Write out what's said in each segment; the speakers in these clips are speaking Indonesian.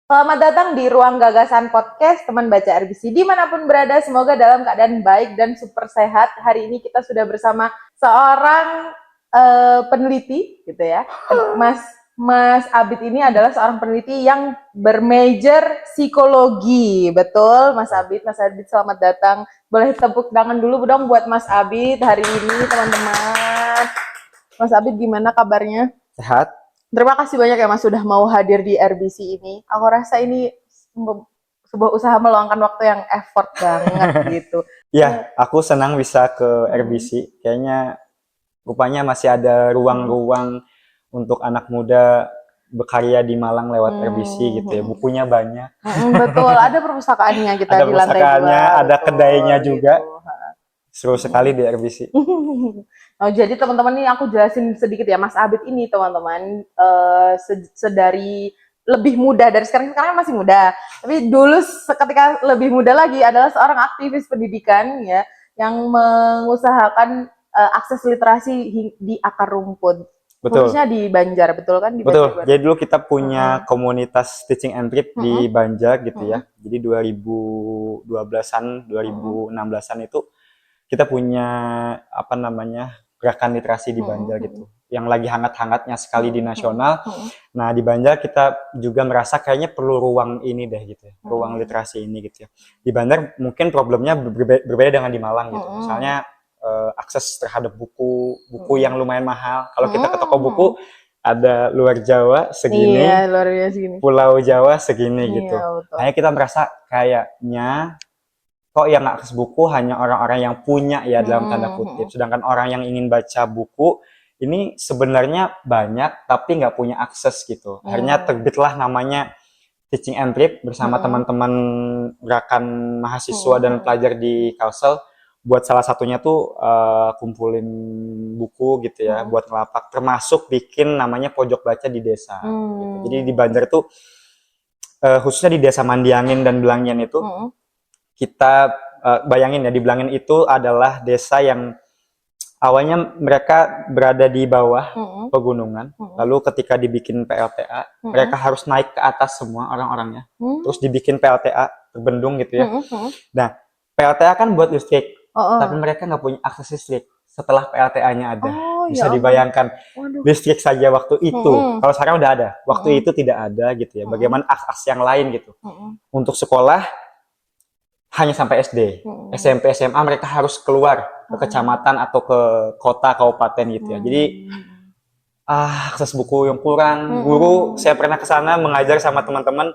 Selamat datang di Ruang Gagasan Podcast, teman baca RBC dimanapun berada. Semoga dalam keadaan baik dan super sehat. Hari ini kita sudah bersama seorang peneliti, gitu ya. Mas Abid ini adalah seorang peneliti yang bermajor psikologi. Betul, Mas Abid. Mas Abid, selamat datang. Boleh tepuk tangan dulu dong buat Mas Abid hari ini, teman-teman. Mas Abid, gimana kabarnya? Sehat? Terima kasih banyak ya Mas sudah mau hadir di RBC ini. Aku rasa ini sebuah usaha meluangkan waktu yang effort banget gitu. Ya, aku senang bisa ke RBC. Kayaknya rupanya masih ada ruang-ruang untuk anak muda berkarya di Malang lewat RBC gitu ya. Bukunya banyak. Betul, ada perpustakaannya kita Ada di lantai 2. pusakanya, ada Betul, kedainya juga. gitu. Seru sekali di RBC. Oh, jadi teman-teman ini aku jelasin sedikit ya, Mas Abid ini teman-teman sedari lebih muda dari sekarang masih muda, tapi dulu ketika lebih muda lagi adalah seorang aktivis pendidikan ya yang mengusahakan akses literasi di akar rumput, Betul. khususnya di Banjar, betul kan? Di Betul. Banjar. Jadi dulu kita punya komunitas teaching and read di Banjar gitu ya. Jadi 2012-an, 2016-an itu kita punya gerakan literasi di Banjar gitu yang lagi hangat-hangatnya sekali di nasional. Nah di Banjar kita juga merasa kayaknya perlu ruang ini deh gitu ya, ruang literasi ini gitu ya. Di Banjar mungkin problemnya berbeda dengan di Malang gitu. Misalnya akses terhadap buku yang lumayan mahal. Kalau kita ke toko buku ada luar Jawa segini, iya, luar biasa segini. Pulau Jawa segini Iya, gitu. betul. Hanya kita merasa kayaknya kok yang akses buku hanya orang-orang yang punya ya dalam tanda kutip. Sedangkan orang yang ingin baca buku ini sebenarnya banyak tapi nggak punya akses gitu. Akhirnya terbitlah namanya Teaching and Read bersama teman-teman gerakan mahasiswa dan pelajar di Kalsel. Buat salah satunya tuh kumpulin buku gitu ya, buat ngelapak. Termasuk bikin namanya pojok baca di desa. Gitu. Jadi di Banjar tuh khususnya di desa Mandiangin dan Belangyan itu kita bayangin ya, di Belangin itu adalah desa yang awalnya mereka berada di bawah pegunungan, lalu ketika dibikin PLTA, mereka harus naik ke atas semua orang-orangnya, terus dibikin PLTA terbendung gitu ya. Nah, PLTA kan buat listrik, tapi mereka nggak punya akses listrik setelah PLTA-nya ada. Bisa dibayangkan listrik saja waktu itu, kalau sekarang udah ada, waktu itu tidak ada gitu ya. Bagaimana akses yang lain gitu. Untuk sekolah hanya sampai SD, SMP, SMA mereka harus keluar ke kecamatan atau ke kota, kabupaten gitu ya. Jadi akses buku yang kurang. Guru, saya pernah ke sana mengajar sama teman-teman,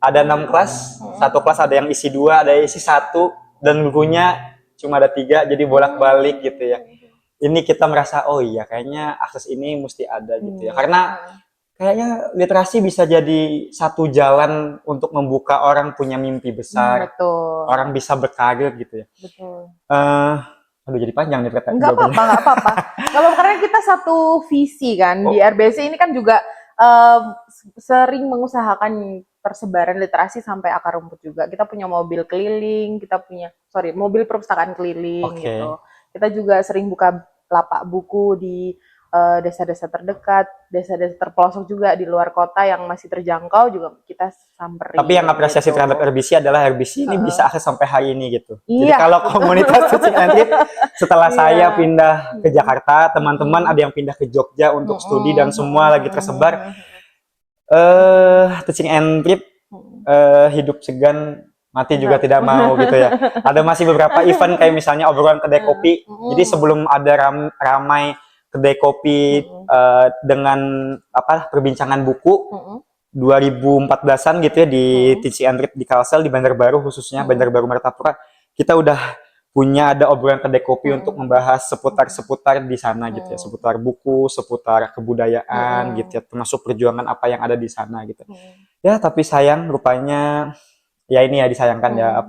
ada 6 kelas, satu kelas ada yang isi 2, ada yang isi 1, dan gurunya cuma ada 3, jadi bolak-balik gitu ya. Ini kita merasa, oh iya kayaknya akses ini mesti ada gitu ya. Karena kayaknya literasi bisa jadi satu jalan untuk membuka orang punya mimpi besar. Betul. Orang bisa berkarir gitu ya. Betul. Aduh jadi panjang nih Nggak apa-apa. Kalau karena kita satu visi kan di RBC ini kan juga sering mengusahakan persebaran literasi sampai akar rumput juga. Kita punya mobil keliling, mobil perpustakaan keliling gitu. Kita juga sering buka lapak buku di desa-desa terdekat, desa-desa terpelosok juga di luar kota yang masih terjangkau juga kita samperin. Tapi yang apresiasi gitu terhadap RBC adalah RBC ini bisa akses sampai hari ini gitu. Iya, jadi kalau komunitas Teaching and Read setelah saya pindah ke Jakarta, teman-teman ada yang pindah ke Jogja untuk studi dan semua lagi tersebar. Teaching and Read hidup segan mati juga tidak mau gitu ya. Ada masih beberapa event kayak misalnya obrolan kedai kopi. Jadi sebelum ada ramai kedai kopi dengan perbincangan buku 2014-an gitu ya di Teaching and Read di Kalsel di Banjarbaru khususnya Banjarbaru Martapura, kita udah punya ada obrolan kedai kopi untuk membahas seputar di sana gitu ya, seputar buku, seputar kebudayaan gitu ya, termasuk perjuangan apa yang ada di sana gitu. Ya tapi sayang rupanya ya ini ya disayangkan ya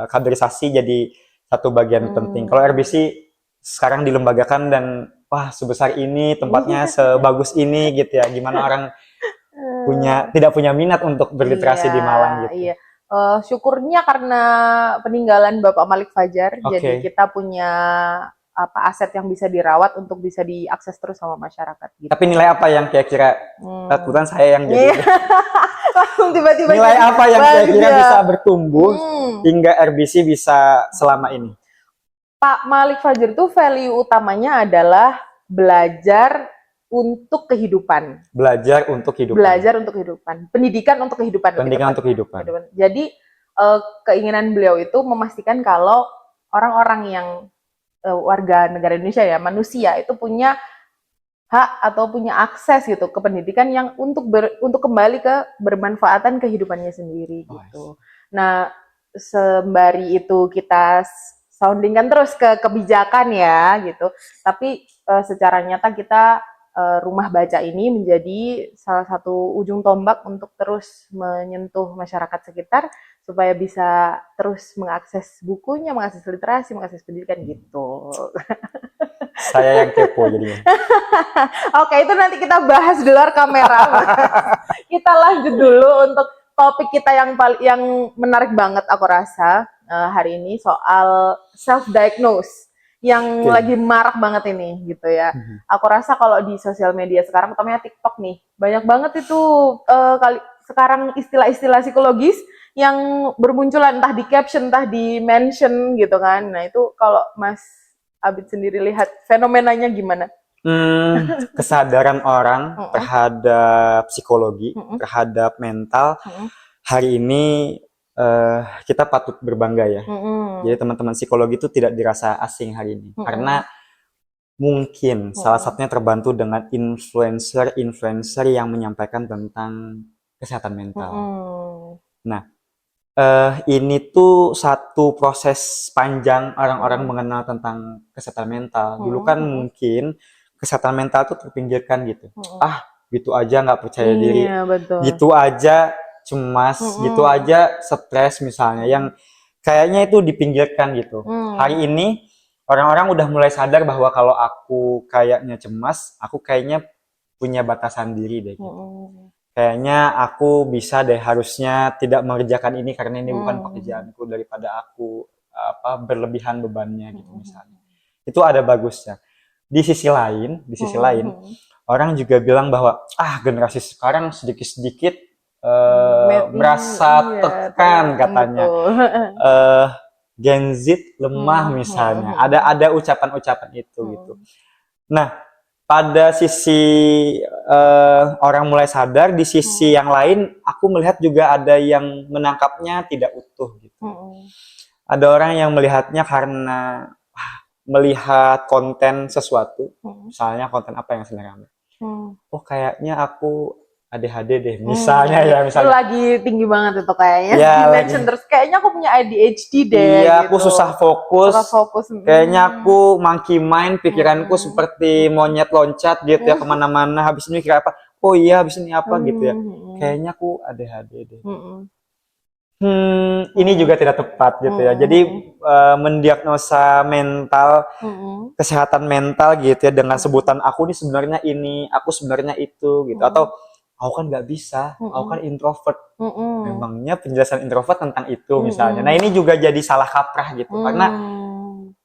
kaderisasi jadi satu bagian penting. Kalau RBC sekarang dilembagakan dan wah sebesar ini tempatnya sebagus ini gitu ya, gimana orang tidak punya minat untuk berliterasi di Malang gitu. Iya. Syukurnya karena peninggalan Bapak Malik Fajar, jadi kita punya apa aset yang bisa dirawat untuk bisa diakses terus sama masyarakat gitu. Tapi nilai apa yang kira-kira kebetulan saya yang jadi langsung tiba-tiba nilai apa yang kira-kira bahagia. bisa bertumbuh hingga RBC bisa selama ini? Pak Malik Fajr tuh value utamanya adalah belajar untuk kehidupan. Belajar untuk kehidupan. Belajar untuk kehidupan. Pendidikan untuk kehidupan. Pendidikan untuk kehidupan. Jadi keinginan beliau itu memastikan kalau orang-orang yang warga negara Indonesia ya, manusia itu punya hak atau punya akses gitu ke pendidikan yang untuk kembali ke bermanfaatan kehidupannya sendiri gitu. Nah, sembari itu kita soundingkan terus ke kebijakan ya gitu. Tapi secara nyata kita rumah baca ini menjadi salah satu ujung tombak untuk terus menyentuh masyarakat sekitar supaya bisa terus mengakses bukunya, mengakses literasi, mengakses pendidikan gitu. Saya yang kepo jadinya. Oke, itu nanti kita bahas di luar kamera. Kita lanjut dulu untuk topik kita yang menarik banget aku rasa hari ini soal self-diagnose yang lagi marak banget ini gitu ya. Aku rasa kalau di sosial media sekarang, utamanya TikTok nih, banyak banget itu sekarang istilah-istilah psikologis yang bermunculan entah di caption, entah di mention gitu kan. Nah itu kalau Mas Abid sendiri lihat fenomenanya gimana? Kesadaran orang terhadap psikologi, terhadap mental, hari ini kita patut berbangga ya. Jadi teman-teman psikologi itu tidak dirasa asing hari ini. Karena mungkin salah satunya terbantu dengan influencer yang menyampaikan tentang kesehatan mental. Nah, ini tuh satu proses panjang orang-orang mengenal tentang kesehatan mental. Dulu kan mungkin kesehatan mental tuh terpinggirkan gitu. Gitu aja nggak percaya diri, gitu aja cemas, gitu aja stres misalnya, yang kayaknya itu dipinggirkan gitu. Hari ini orang-orang udah mulai sadar bahwa kalau aku kayaknya cemas, aku kayaknya punya batasan diri deh gitu. Kayaknya aku bisa deh harusnya tidak mengerjakan ini karena ini bukan pekerjaanku, daripada aku berlebihan bebannya gitu misalnya. Itu ada bagusnya. Di sisi lain orang juga bilang bahwa generasi sekarang sedikit-sedikit merasa tekan katanya. Gen Z lemah misalnya. Ada ucapan-ucapan itu gitu. Nah, pada sisi orang mulai sadar, di sisi yang lain aku melihat juga ada yang menangkapnya tidak utuh gitu. Ada orang yang melihatnya karena melihat konten sesuatu, misalnya konten apa yang sedang ramai. Oh kayaknya aku ADHD deh, misalnya Itu lagi tinggi banget itu kayaknya. Ya, dimension terus kayaknya aku punya ADHD deh. Iya, gitu. aku susah fokus. Kayaknya aku monkey mind, pikiranku seperti monyet loncat gitu ya kemana-mana. Habis ini kira apa? Oh iya, habis ini apa gitu ya. Kayaknya aku ADHD deh. Ini juga tidak tepat gitu ya. Jadi mendiagnosa mental, kesehatan mental gitu ya dengan sebutan aku nih sebenarnya ini, aku sebenarnya itu gitu. Atau aku kan nggak bisa, aku kan introvert. Memangnya penjelasan introvert tentang itu misalnya. Nah ini juga jadi salah kaprah gitu. Karena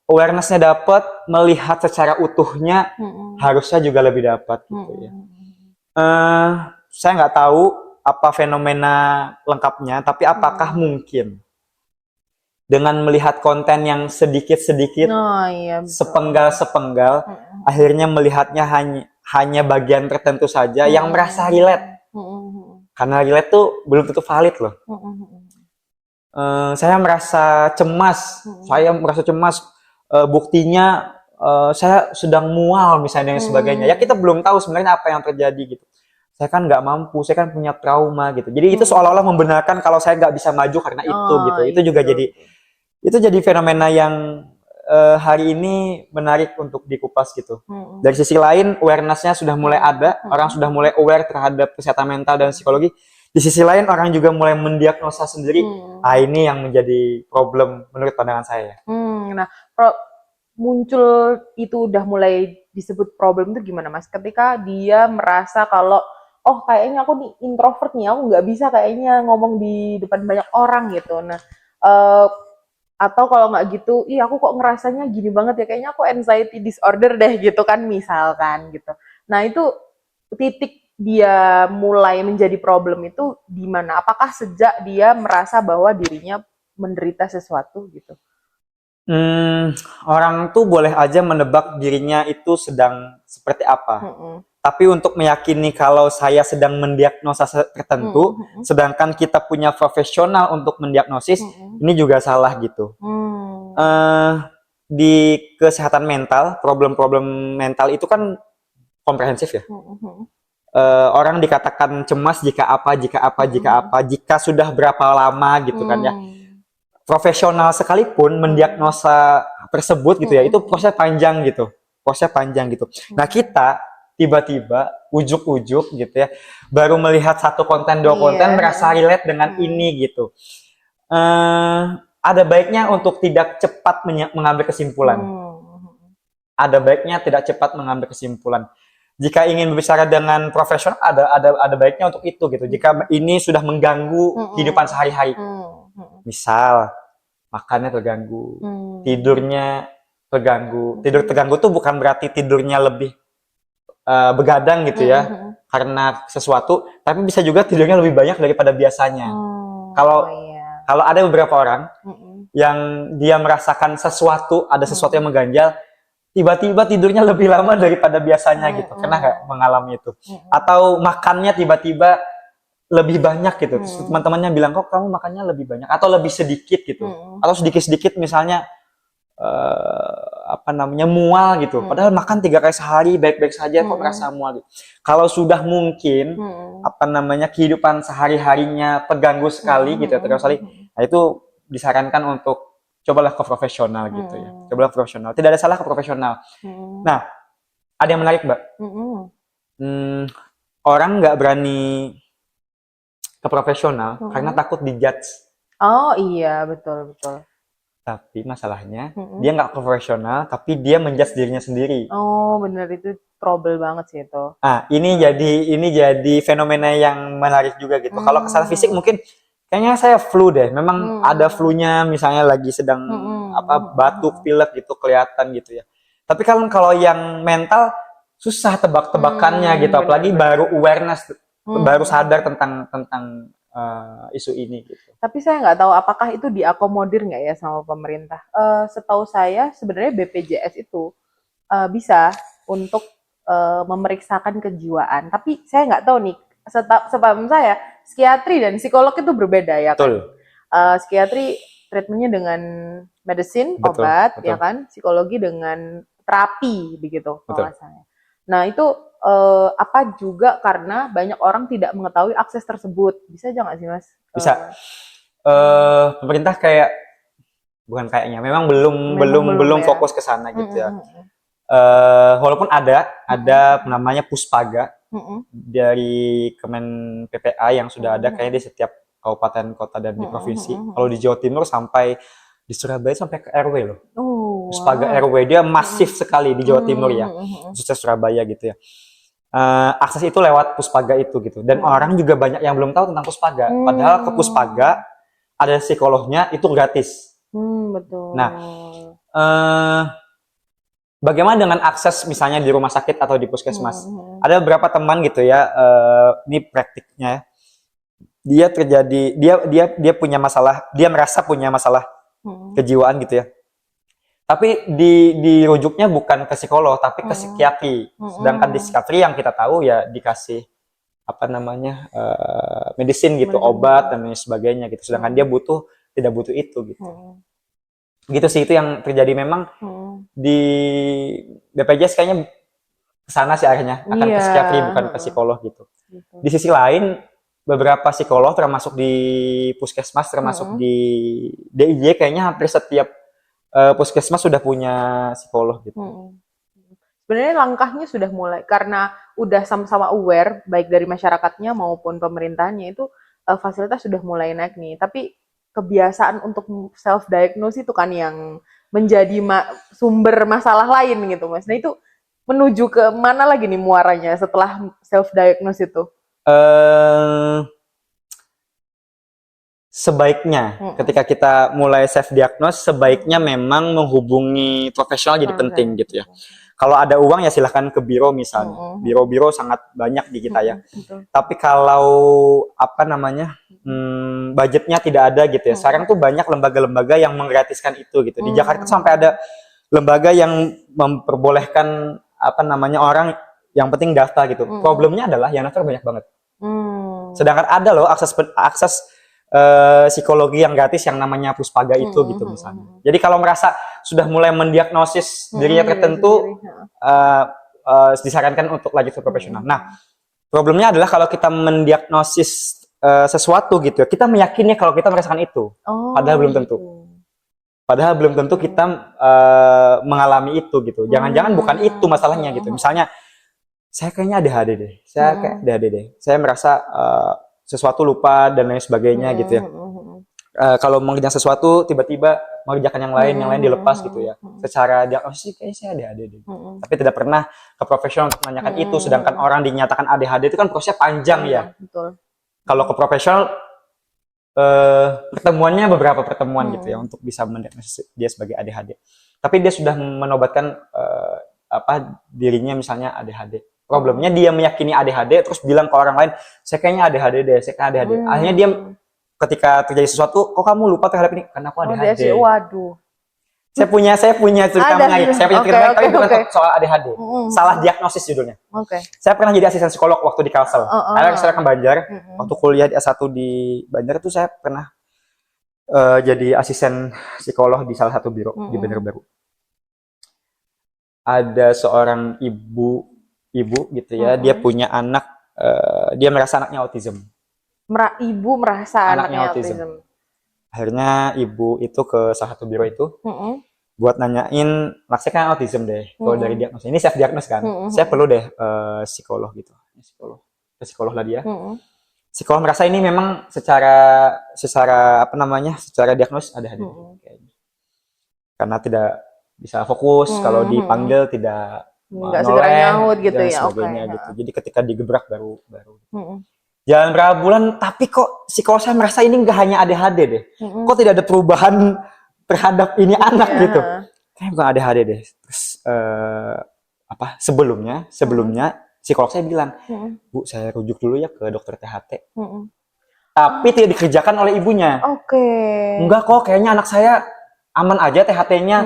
awareness-nya dapat, melihat secara utuhnya harusnya juga lebih dapat gitu ya. Saya nggak tahu apa fenomena lengkapnya, tapi apakah mungkin dengan melihat konten yang sedikit-sedikit, sepenggal-sepenggal, akhirnya melihatnya hanya bagian tertentu saja yang merasa relate. Karena relate tuh belum tentu valid loh. Saya merasa cemas, buktinya saya sedang mual misalnya dan sebagainya. Ya kita belum tahu sebenarnya apa yang terjadi gitu. Saya kan nggak mampu, saya kan punya trauma gitu. Jadi itu seolah-olah membenarkan kalau saya nggak bisa maju karena itu gitu. Itu juga jadi fenomena yang hari ini menarik untuk dikupas gitu. Dari sisi lain, awareness-nya sudah mulai ada, orang sudah mulai aware terhadap kesehatan mental dan psikologi. Di sisi lain, orang juga mulai mendiagnosa sendiri. Ini yang menjadi problem menurut pandangan saya. Nah, muncul itu udah mulai disebut problem itu gimana Mas? Ketika dia merasa kalau kayaknya aku nih introvert nih, aku nggak bisa kayaknya ngomong di depan banyak orang gitu. Nah, Atau kalau nggak gitu, ih aku kok ngerasanya gini banget ya, kayaknya aku anxiety disorder deh gitu kan misalkan gitu. Nah itu titik dia mulai menjadi problem itu di mana? Apakah sejak dia merasa bahwa dirinya menderita sesuatu gitu? Hmm, orang tuh boleh aja menebak dirinya itu sedang seperti apa. Mm-mm. Tapi untuk meyakini kalau saya sedang mendiagnosa tertentu, Mm-mm. sedangkan kita punya profesional untuk mendiagnosis, Mm-mm. ini juga salah gitu. Hmm. eh di kesehatan mental, problem-problem mental itu kan komprehensif ya. Mm-mm. Orang dikatakan cemas jika apa, jika apa, jika Mm-mm. apa, jika sudah berapa lama gitu kan ya. Hmm. Profesional sekalipun Hmm. mendiagnosa tersebut gitu ya, itu Mm-mm. proses panjang gitu. Proses panjang gitu. Nah, Hmm. kita tiba-tiba ujuk-ujuk gitu ya, baru melihat satu konten, dua Iya. konten merasa relate dengan Hmm. ini gitu. eh ada baiknya untuk tidak cepat mengambil kesimpulan. Hmm. Ada baiknya tidak cepat mengambil kesimpulan. Jika ingin berbicara dengan profesional, ada baiknya untuk itu gitu. Jika ini sudah mengganggu kehidupan Hmm. sehari-hari, Hmm. misal makannya terganggu, Hmm. tidurnya terganggu. Tidur Hmm. terganggu tuh bukan berarti tidurnya lebih begadang gitu ya Hmm. karena sesuatu, tapi bisa juga tidurnya lebih banyak daripada biasanya. Hmm. Kalau Oh iya. kalau ada beberapa orang Hmm. yang dia merasakan sesuatu, ada sesuatu Hmm. yang mengganjal, tiba-tiba tidurnya lebih lama daripada biasanya gitu. Pernah nggak Hmm. mengalami itu? Hmm. Atau makannya tiba-tiba lebih banyak gitu. Terus Hmm. teman-temannya bilang, kok kamu makannya lebih banyak atau lebih sedikit gitu. Hmm. Atau sedikit-sedikit misalnya apa namanya mual gitu. Padahal Hmm. makan 3 kali sehari baik-baik saja kok Hmm. merasa mual gitu. Kalau sudah mungkin Hmm. apa namanya kehidupan sehari-harinya terganggu sekali gitu ya, terganggu sekali. Hmm. Nah, itu disarankan untuk cobalah ke profesional gitu ya. Hmm. Cobalah profesional. Tidak ada salah ke profesional. Hmm. Nah, ada yang menarik, Mbak. Hmm. Hmm, orang nggak berani ke profesional karena Hmm. takut dijudge. Oh iya, betul betul. Tapi masalahnya Hmm. dia nggak profesional, tapi dia menjudge dirinya sendiri. Oh bener, itu trouble banget sih itu. Ah, ini jadi fenomena yang menarik juga gitu. Kalau kesalahan fisik Hmm. mungkin kayaknya saya flu deh. Memang ada Hmm. flu-nya misalnya lagi sedang apa batuk, Hmm. pilek gitu kelihatan gitu ya. Tapi kalau yang mental susah tebak-tebakannya gitu. Apalagi Bener-bener. baru awareness, baru sadar Hmm. tentang isu ini gitu. Tapi saya nggak tahu apakah itu diakomodir nggak ya sama pemerintah. Setahu saya sebenarnya BPJS itu bisa untuk memeriksakan kejiwaan. Tapi saya nggak tahu nih, sepaham saya, psikiatri dan psikolog itu berbeda ya kan. Betul, Psikiatri treatmentnya dengan medicine, betul, obat, ya betul, kan. Psikologi dengan terapi, begitu kalau betul. nggak salah. Nah itu apa juga karena banyak orang tidak mengetahui akses tersebut. Bisa aja nggak sih mas? Bisa. Hmm, Pemerintah kayak bukan kayaknya, memang belum memang belum belum belum ya. fokus ke sana Mm, gitu ya. mm, Walaupun ada mm, namanya Puspaga mm, mm, dari Kemen PPA yang mm, sudah ada mm, kayaknya di setiap kabupaten kota dan mm, di provinsi. mm, Kalau mm. di Jawa Timur sampai di Surabaya sampai ke RW loh. Oh, Puspaga wow. RW dia Mm, masif sekali di Jawa Timur ya, mm, khususnya Surabaya gitu ya. Akses itu lewat Puspaga itu gitu. Dan mm, orang juga banyak yang belum tahu tentang Puspaga. Padahal ke mm, Puspaga ada psikolognya itu gratis. Nah, betul. eh, bagaimana dengan akses misalnya di rumah sakit atau di puskesmas? Mm, Ada beberapa teman gitu ya, ini praktiknya. Dia terjadi, dia punya masalah, dia merasa punya masalah mm, kejiwaan gitu ya. Tapi dirujuknya bukan ke psikolog, tapi ke mm, psikiatri. Sedangkan di mm. psikiatri yang kita tahu ya dikasih apa namanya medicine gitu, obat Medicine. dan lain sebagainya gitu. Sedangkan dia Mm, tidak butuh itu gitu. mm, Gitu sih itu yang terjadi memang mm. di BPJS kayaknya ke sana sih akhirnya, akan Iya. ke psikiatri bukan ke Mm, psikolog gitu. gitu. Di sisi lain, beberapa psikolog termasuk di puskesmas, termasuk Mm, di DIY kayaknya hampir setiap puskesmas sudah punya psikolog gitu. mm. Sebenarnya langkahnya sudah mulai karena udah sama-sama aware baik dari masyarakatnya maupun pemerintahnya itu fasilitas sudah mulai naik nih. Tapi kebiasaan untuk self diagnose itu kan yang menjadi sumber masalah lain gitu mas. Nah itu menuju ke mana lagi nih muaranya setelah self diagnose itu? Eh sebaiknya ketika kita mulai self diagnose, sebaiknya memang menghubungi profesional jadi penting gitu ya. Kalau ada uang ya silahkan ke biro misalnya. Biro-biro sangat banyak di kita ya. Tapi kalau apa namanya budgetnya tidak ada gitu ya. Sekarang tuh banyak lembaga-lembaga yang menggratiskan itu gitu. Di Jakarta sampai ada lembaga yang memperbolehkan apa namanya orang yang penting daftar gitu. Problemnya adalah yang daftar banyak banget. Sedangkan ada loh akses psikologi yang gratis yang namanya Puspaga itu gitu misalnya. Jadi kalau merasa sudah mulai mendiagnosis dirinya tertentu, disarankan untuk lanjut ke profesional. Nah, problemnya adalah kalau kita mendiagnosis sesuatu gitu, kita meyakini kalau kita merasakan itu, padahal belum tentu. Padahal belum tentu kita mengalami itu gitu. Jangan-jangan bukan itu masalahnya gitu. Misalnya, saya kayaknya ADHD deh. Saya kayak ADHD deh. Saya merasa sesuatu lupa dan lain sebagainya gitu ya. Kalau mengerjakan sesuatu tiba-tiba mengerjakan yang lain dilepas gitu ya. Secara diagnosis kayaknya saya ADHD deh. Tapi tidak pernah ke profesional untuk menanyakan itu. Sedangkan orang dinyatakan ADHD itu kan prosesnya panjang ya. Betul. Kalau ke profesional pertemuannya beberapa pertemuan gitu ya untuk bisa mendiagnosis dia sebagai ADHD. Tapi dia sudah menobatkan dirinya misalnya ADHD. Problemnya dia meyakini ADHD terus bilang ke orang lain, saya kayaknya ADHD deh, saya kayaknya ADHD. Akhirnya dia ketika terjadi sesuatu, kok kamu lupa terhadap ini? Karena aku ADHD. Waduh. Saya punya cerita menarik. Saya punya cerita menarik, tapi bukan soal ADHD. Salah diagnosis judulnya. Saya pernah jadi asisten psikolog waktu di Kalsel. Saya ke Banjar. Waktu kuliah di S1 di Banjar itu saya pernah jadi asisten psikolog di salah satu biro di Banjarbaru. Ada seorang ibu gitu ya, dia punya anak, dia merasa anaknya autism. Ibu merasa anaknya autism. Akhirnya ibu itu ke salah satu biro itu buat nanyain, anak saya kan autism deh. Kalau dari diagnosis ini self diagnosis kan, saya perlu deh psikolog gitu, psikolog lah dia. Psikolog merasa ini memang secara apa namanya, secara diagnosis ada kayaknya. Karena tidak bisa fokus, kalau dipanggil tidak nggak segera nyaut gitu ya, gitu. Jadi ketika digebrak baru jalan berapa bulan, tapi kok psikolog saya merasa ini nggak hanya ADHD deh, kok tidak ada perubahan terhadap ini anak gitu, kayak bukan ADHD deh. Terus sebelumnya psikolog saya bilang, Bu, saya rujuk dulu ya ke dokter THT, tapi tidak dikerjakan oleh ibunya. Enggak kok, kayaknya anak saya aman aja THT-nya.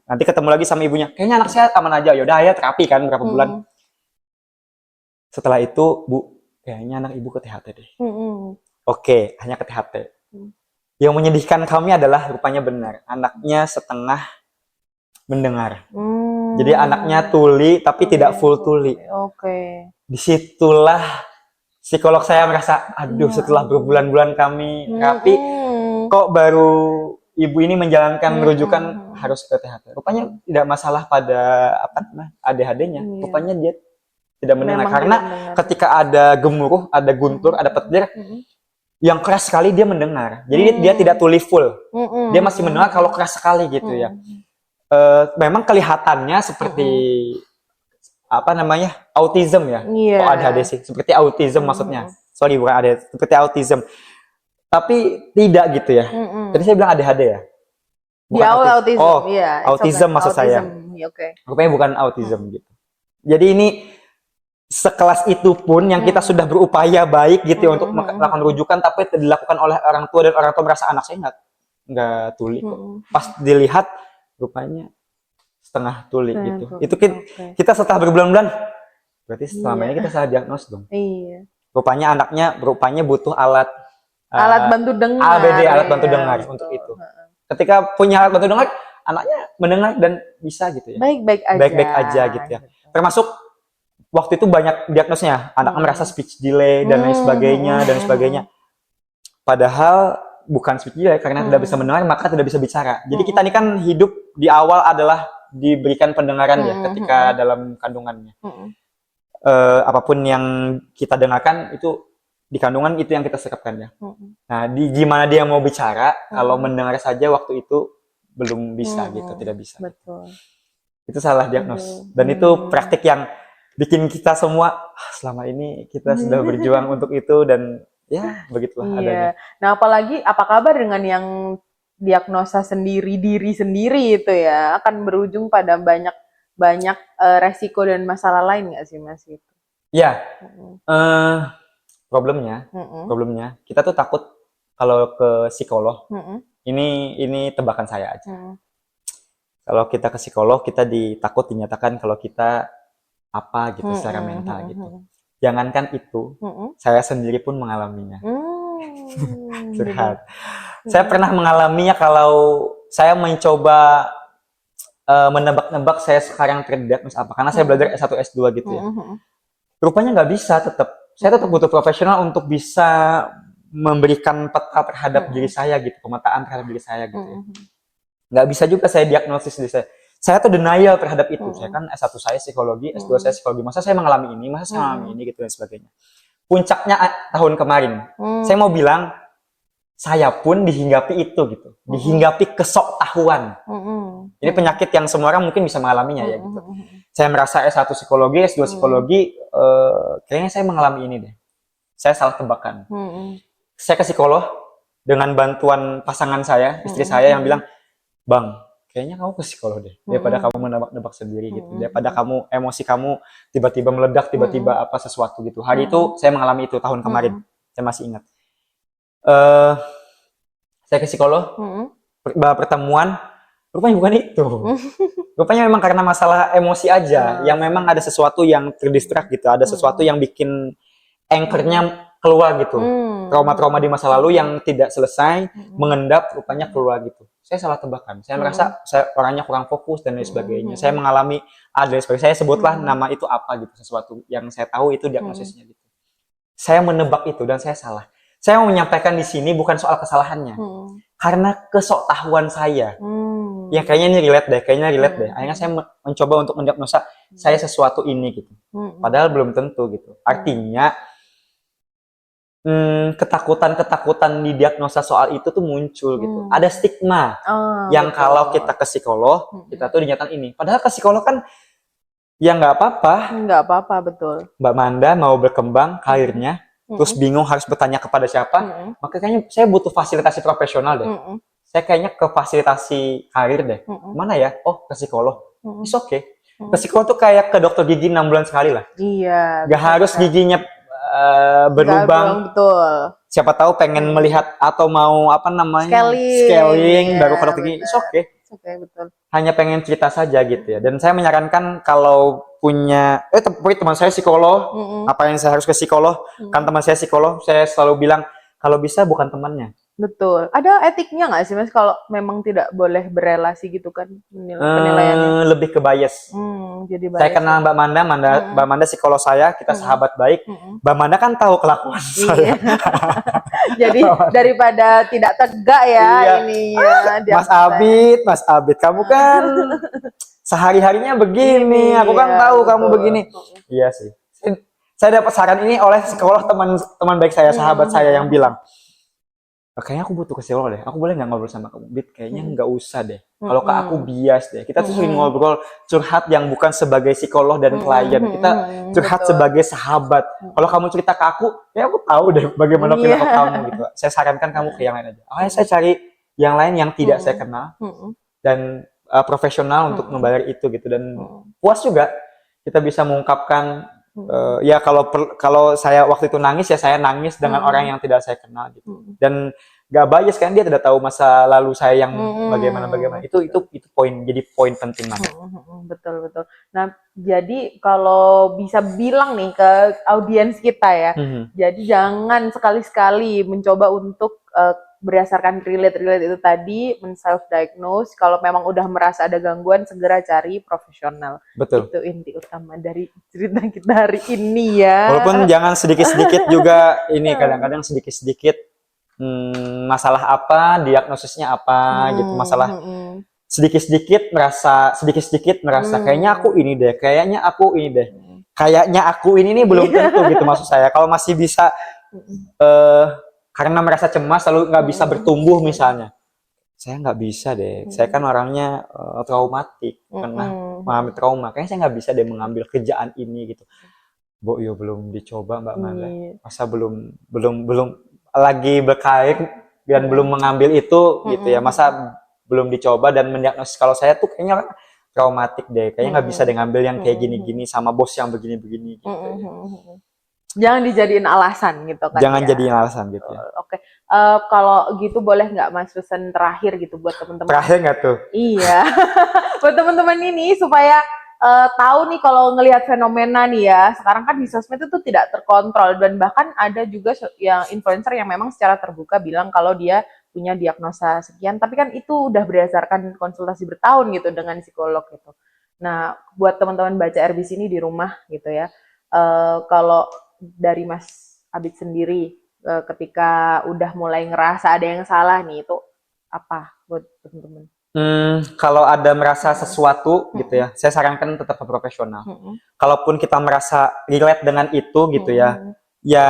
Nanti ketemu lagi sama ibunya, kayaknya anak saya aman aja. Yaudah ya terapi kan berapa bulan. Setelah itu, Bu, kayaknya anak ibu ke THT deh. Oke, hanya ke THT. Yang menyedihkan kami adalah rupanya benar, anaknya setengah mendengar. Jadi anaknya tuli tapi tidak full tuli. Disitulah psikolog saya merasa, aduh, setelah berbulan-bulan kami terapi, kok baru ibu ini menjalankan rujukan harus ke THT. Rupanya tidak masalah pada ADHD-nya. Rupanya dia tidak mendengar. Karena ketika ada gemuruh, ada guntur, ada petir, yang keras sekali dia mendengar. Jadi dia tidak tuli full. Dia masih mendengar kalau keras sekali gitu ya. Memang kelihatannya seperti autism ya. Oh, ADHD sih. Seperti autism maksudnya. Sorry, bukan ADHD. Seperti autism. Tapi tidak gitu ya. Tadi saya bilang ADHD ya. Di awal autism. Oh, autism maksud saya. Rupanya bukan autism gitu. Jadi ini sekelas itu pun yang kita sudah berupaya baik gitu untuk melakukan rujukan, tapi dilakukan oleh orang tua dan orang tua merasa anak saya nggak tuli kok. Pas dilihat rupanya setengah tuli gitu. Itu kita setelah berbulan-bulan, berarti selama ini kita salah diagnos dong. Rupanya anaknya butuh alat bantu dengar. ABD, alat bantu dengar untuk itu. Ketika punya alat bantu dengar, anaknya mendengar dan bisa gitu ya. Baik-baik aja gitu ya. Termasuk waktu itu banyak diagnosnya, anaknya merasa speech delay dan lain sebagainya. Padahal bukan speech delay, karena tidak bisa mendengar maka tidak bisa bicara. Jadi kita ini kan hidup di awal adalah diberikan pendengaran ya ketika dalam kandungannya. Apapun yang kita dengarkan itu di kandungan itu yang kita serapkan ya. Nah, gimana dia mau bicara kalau mendengar saja waktu itu belum bisa gitu, tidak bisa. Betul. Itu salah diagnos. Dan itu praktik yang bikin kita semua selama ini kita sudah berjuang untuk itu dan Ya, begitulah Iya. adanya. Nah, apalagi apa kabar dengan yang diagnosa sendiri diri sendiri itu ya akan berujung pada banyak banyak resiko dan masalah lain nggak sih Mas itu? Ya, Mm-mm. eh problemnya, Mm-mm. problemnya kita tuh takut kalau ke psikolog. Mm-mm. Ini tebakan saya aja. Mm-mm. Kalau kita ke psikolog, kita ditakut dinyatakan kalau kita apa gitu secara Mm-mm. mental gitu. Mm-mm. Jangankan itu, Mm-mm. saya sendiri pun mengalaminya. Jadi, Curhat. Saya mm-mm. pernah mengalaminya kalau saya mencoba menebak-nebak saya sekarang terdiagnos apa. Karena saya belajar S1, S2 gitu ya. Mm-mm. Rupanya nggak bisa tetap. Saya tetap butuh profesional untuk bisa memberikan peta terhadap diri Mm-mm. saya gitu, pemetaan terhadap diri saya gitu ya. Mm-mm. Nggak bisa juga saya diagnosis diri saya. Saya tuh denial terhadap itu. Saya Mm-mm. kan S1 saya psikologi, S2 saya psikologi. Masa saya mengalami ini, masa saya mengalami Mm-mm. ini gitu dan sebagainya. Puncaknya tahun kemarin. Mm-mm. Saya mau bilang, saya pun dihinggapi itu gitu. Dihinggapi kesoktahuan. Mm-mm. Ini penyakit yang semua orang mungkin bisa mengalaminya ya gitu. Mm-mm. Saya merasa S1 psikologi, S2 psikologi, kayaknya saya mengalami ini deh. Saya salah tebakan. Mm-mm. Saya ke psikolog dengan bantuan pasangan saya, istri saya yang bilang, Bang, kayaknya kamu ke psikolog deh. Daripada kamu menebak-nebak sendiri gitu. Daripada kamu, emosi kamu tiba-tiba meledak, tiba-tiba apa sesuatu gitu. Hari itu saya mengalami itu tahun kemarin. Saya masih ingat. Saya ke psikolog, pertemuan, rupanya bukan itu. Rupanya memang karena masalah emosi aja, yang memang ada sesuatu yang terdistrak gitu, ada sesuatu yang bikin anchor-nya keluar gitu. Trauma-trauma di masa lalu yang tidak selesai, mengendap, rupanya keluar gitu. Saya salah tebakan. Saya merasa saya orangnya kurang fokus dan lain sebagainya. Saya mengalami ada sebagainya. Saya sebutlah nama itu apa gitu, sesuatu yang saya tahu itu diagnosisnya gitu. Saya menebak itu dan saya salah. Saya mau menyampaikan di sini bukan soal kesalahannya, karena kesoktahuan saya. Ya kayaknya ini relate deh. Akhirnya saya mencoba untuk mendiagnosa saya sesuatu ini gitu. Padahal belum tentu gitu. Artinya ketakutan-ketakutan di diagnosa soal itu tuh muncul gitu. Ada stigma yang betul. Kalau kita ke psikolog, kita tuh dinyatakan ini. Padahal ke psikolog kan ya nggak apa-apa. Nggak apa-apa, betul. Mbak Manda mau berkembang karirnya, terus bingung harus bertanya kepada siapa, maka kayaknya saya butuh fasilitasi profesional deh. Saya kayaknya ke fasilitasi karir deh. Mana ya? Oh, ke psikolog. It's okay. Ke psikolog tuh kayak ke dokter gigi 6 bulan sekali lah. Iya. Gak harus giginya berlubang. Betul. Siapa tahu pengen melihat atau mau apa namanya scaling baru ke dokter gigi. It's okay. Oke, betul. Hanya pengen cerita saja gitu ya. Dan saya menyarankan kalau punya teman saya psikolog, apa yang saya harus ke psikolog? Kan teman saya psikolog, saya selalu bilang kalau bisa bukan temannya. Betul. Ada etiknya nggak sih Mas kalau memang tidak boleh berelasi gitu kan penilaiannya? Lebih ke bias. Jadi bias. Saya kenal Mbak Manda, Mbak Manda psikolog saya, kita sahabat baik. Mbak Manda kan tahu kelakuan saya. Jadi daripada tidak tegak ya ini ya. Mas Abid, kamu kan sehari-harinya begini, aku kan tahu kamu begini. Iya sih. Saya dapat saran ini oleh psikolog teman baik saya, sahabat saya yang bilang, kayaknya aku butuh ke psikolog deh. Aku boleh nggak ngobrol sama kamu? Bit, kayaknya nggak usah deh. Kalau ke aku bias deh. Kita tuh sering ngobrol curhat yang bukan sebagai psikolog dan klien. Kita curhat sebagai sahabat. Kalau kamu cerita ke aku, ya aku tahu deh bagaimana perilaku kamu gitu. Saya sarankan kamu ke yang lain aja. Saya cari yang lain yang tidak saya kenal dan profesional untuk membayar itu gitu. Dan puas juga kita bisa mengungkapkan. Ya kalau saya waktu itu nangis ya saya nangis dengan orang yang tidak saya kenal gitu. Dan gak bias kan, dia tidak tahu masa lalu saya yang bagaimana itu jadi poin penting banget. Betul. Nah, jadi kalau bisa bilang nih ke audiens kita ya, jadi jangan sekali-sekali mencoba untuk berdasarkan relate itu tadi men-self diagnose. Kalau memang udah merasa ada gangguan, segera cari profesional. Betul. Itu inti utama dari cerita kita hari ini ya. Walaupun jangan sedikit-sedikit juga ini, kadang-kadang sedikit-sedikit masalah apa, diagnosisnya apa gitu, masalah sedikit-sedikit merasa kayaknya aku ini deh, kayaknya aku ini nih belum tentu gitu maksud saya. Kalau masih bisa karena merasa cemas lalu nggak bisa bertumbuh misalnya, saya nggak bisa deh. Saya kan orangnya traumatik, pernah mengalami trauma. Kayaknya saya nggak bisa deh mengambil kerjaan ini gitu. Bu, yo belum dicoba Mbak Manda. Iya. Masa belum lagi berkarir dan belum mengambil itu gitu ya. Masa belum dicoba dan mendiagnosis kalau saya tuh kayaknya traumatik deh. Kayaknya nggak bisa deh ngambil yang kayak gini-gini sama bos yang begini-begini gitu ya. Jangan dijadiin alasan gitu kan Jangan ya. jadiin alasan gitu ya. Oke. Kalau gitu boleh nggak Mas pesan terakhir gitu buat teman-teman? Terakhir nggak tuh? Iya. Buat teman-teman ini supaya tahu nih kalau ngelihat fenomena nih ya. Sekarang kan di sosmed itu tidak terkontrol dan bahkan ada juga yang influencer yang memang secara terbuka bilang kalau dia punya diagnosa sekian, tapi kan itu udah berdasarkan konsultasi bertahun gitu dengan psikolog gitu. Nah, buat teman-teman baca RBC ini di rumah gitu ya. Kalau dari Mas Abid sendiri ketika udah mulai ngerasa ada yang salah nih itu apa buat teman-teman? Kalau ada merasa sesuatu gitu ya, saya sarankan tetap ke profesional. Kalaupun kita merasa relate dengan itu gitu ya, ya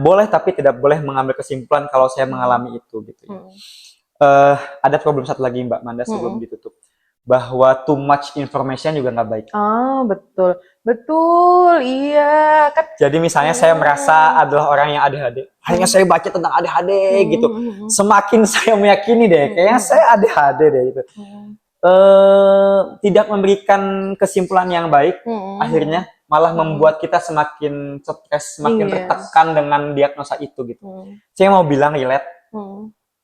boleh tapi tidak boleh mengambil kesimpulan kalau saya mengalami itu gitu ya. Ada problem satu lagi Mbak Manda sebelum ditutup, bahwa too much information juga nggak baik. Oh, betul, iya kan. Jadi misalnya saya merasa adalah orang yang ADHD, hanya saya baca tentang ADHD gitu. Semakin saya meyakini deh, kayaknya saya ADHD deh gitu. Tidak memberikan kesimpulan yang baik, akhirnya malah membuat kita semakin stres, semakin tertekan dengan diagnosa itu gitu. Saya mau bilang relate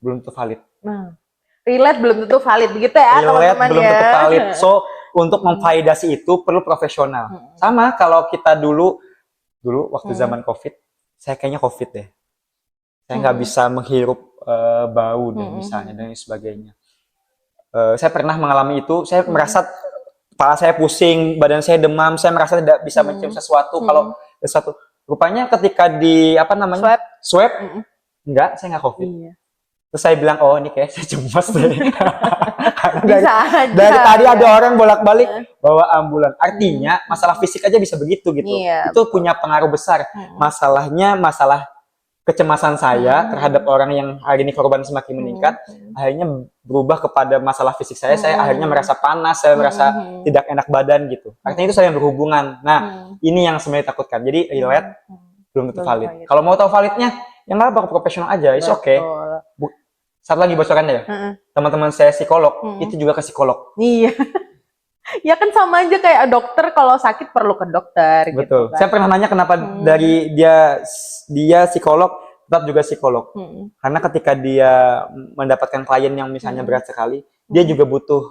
belum tentu valid. Relate belum tentu valid begitu ya teman-teman ya. Belum tentu valid. So untuk memvalidasi itu perlu profesional. Sama kalau kita dulu waktu zaman COVID, saya kayaknya COVID deh. Saya nggak bisa menghirup bau dan misalnya dan sebagainya. Saya pernah mengalami itu. Saya merasa kepala saya pusing, badan saya demam, saya merasa tidak bisa mencium sesuatu. Kalau sesuatu, rupanya ketika di swab, enggak, saya nggak COVID. Iya. Terus saya bilang, oh ini kayak saya cemas deh. dari tadi ada orang bolak-balik bawa ambulan. Artinya masalah fisik aja bisa begitu gitu. Iya, itu punya pengaruh besar. Masalahnya masalah kecemasan saya terhadap orang yang hari ini korban semakin meningkat, akhirnya berubah kepada masalah fisik saya. Saya akhirnya merasa panas, saya merasa tidak enak badan gitu. Artinya itu saling berhubungan. Nah, ini yang sebenarnya takutkan. Jadi relate belum tentu valid. Kalau mau tahu validnya, yang nggak apa profesional aja, it's okay. Satu lagi bocorannya ya, teman-teman saya psikolog, itu juga ke psikolog. Iya. Ya kan sama aja kayak dokter, kalau sakit perlu ke dokter. Betul. Gitu kan. Saya pernah nanya kenapa dari dia psikolog, tetap juga psikolog. Karena ketika dia mendapatkan klien yang misalnya berat sekali, dia juga butuh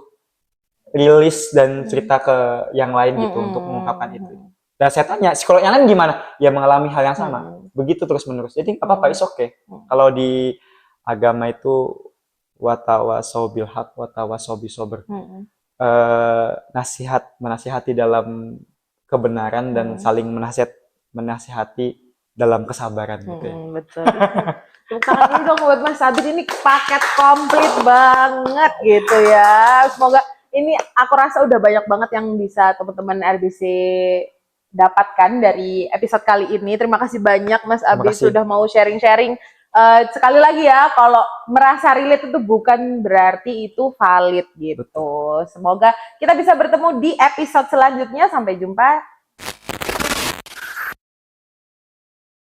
rilis dan cerita ke yang lain gitu untuk mengungkapkan itu. Dan saya tanya, psikolog yang lain gimana? Ya mengalami hal yang sama. Begitu terus-menerus. Jadi apa-apa, it's okay. Kalau di agama itu watawasau bil haq watawasau bisober. Menasihati dalam kebenaran dan saling menasihati dalam kesabaran gitu ya. Betul. Tangan ini dong buat Mas Abid, ini paket komplit banget gitu ya. Semoga ini aku rasa udah banyak banget yang bisa teman-teman RBC dapatkan dari episode kali ini. Terima kasih banyak Mas Abid sudah mau sharing-sharing. Sekali lagi ya, kalau merasa relate itu bukan berarti itu valid gitu. Betul. Semoga kita bisa bertemu di episode selanjutnya. Sampai jumpa.